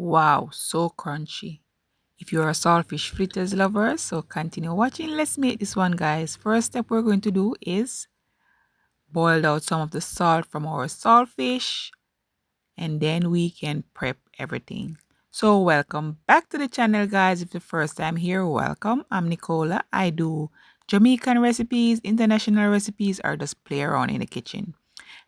Wow, so crunchy. If you're a saltfish fritters lover, so continue watching. Let's make this one, guys. First step we're going to do is boil out some of the salt from our saltfish, and then we can prep everything. So welcome back to the channel, guys. If the first time here, welcome. I'm Nicola. I do Jamaican recipes, international recipes, or just play around in the kitchen.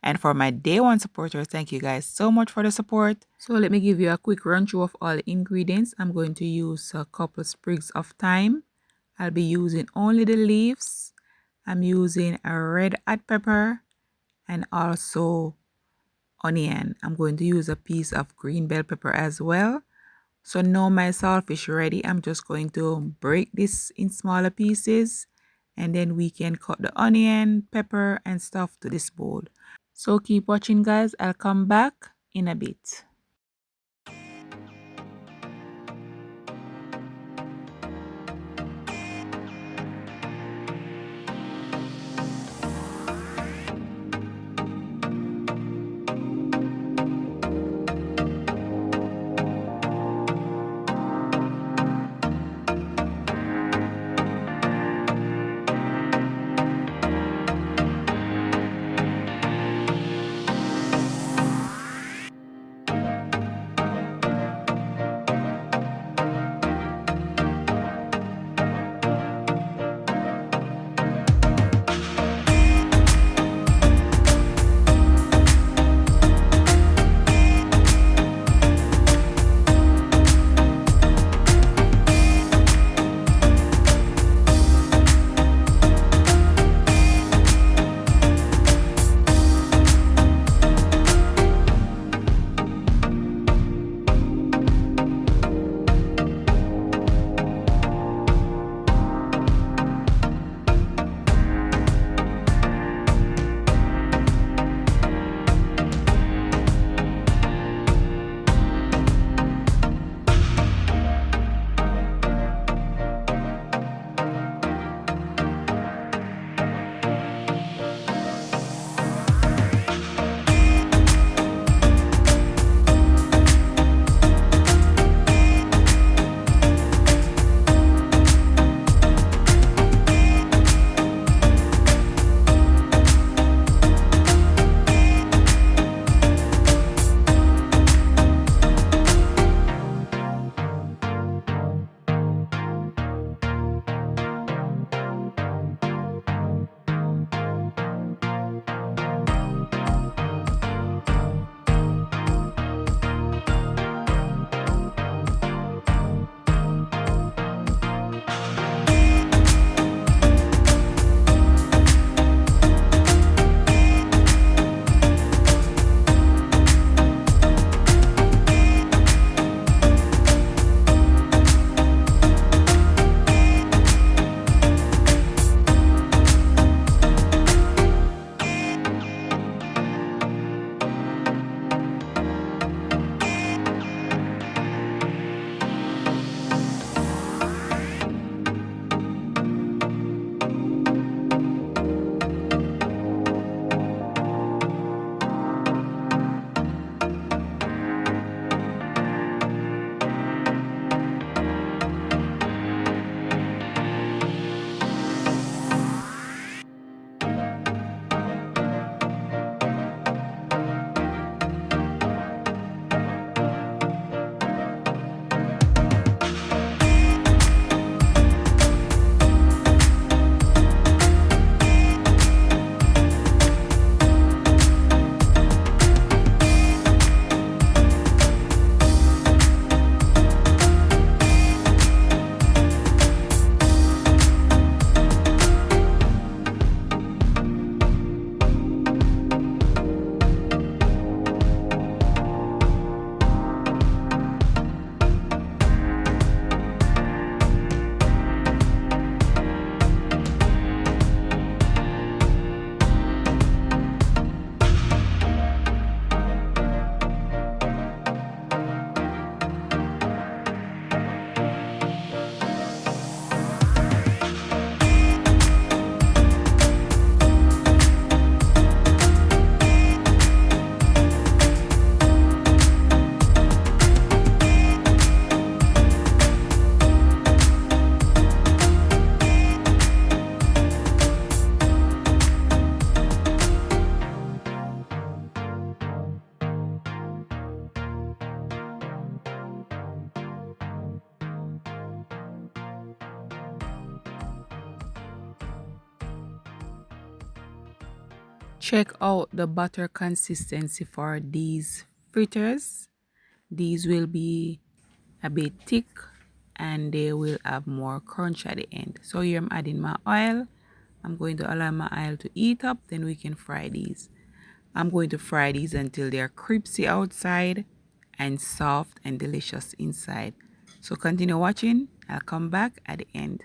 And for my day one supporters, thank you guys so much for the support. So let me give you a quick run through of all the ingredients. I'm going to use a couple sprigs of thyme. I'll be using only the leaves. I'm using a red hot pepper and also onion. I'm going to use a piece of green bell pepper as well. So now my saltfish ready. I'm just going to break this in smaller pieces, and then we can cut the onion, pepper, and stuff to this bowl. So keep watching, guys. I'll come back in a bit. Check out the butter consistency for these fritters. These will be a bit thick and they will have more crunch at the end. So here I'm adding my oil. I'm going to allow my oil to heat up, then we can fry these. I'm going to fry these until they are crispy outside and soft and delicious inside. So continue watching. I'll come back at the end.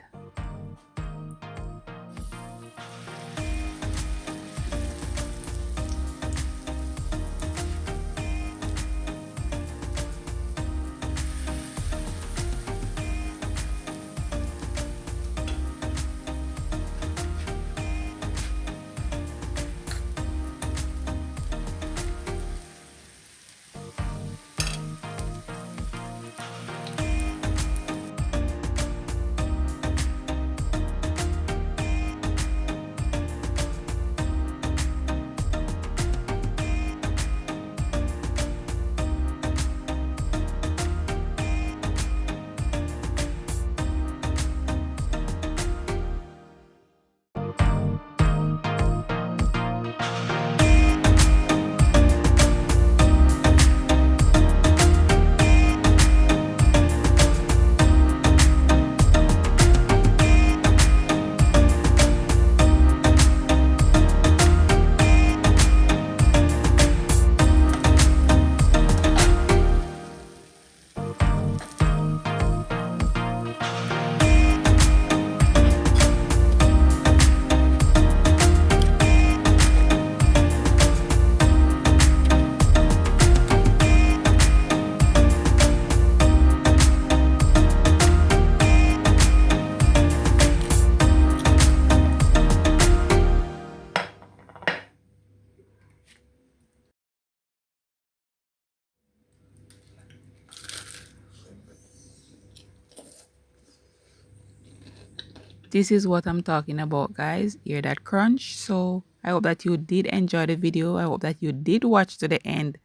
This is what I'm talking about, guys. Hear that crunch? So I hope that you did enjoy the video. I hope that you did watch to the end.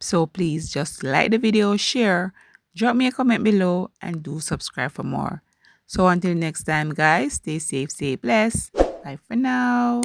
So please just like the video, share, drop me a comment below, and do subscribe for more. So until next time, guys, stay safe, stay blessed. Bye for now.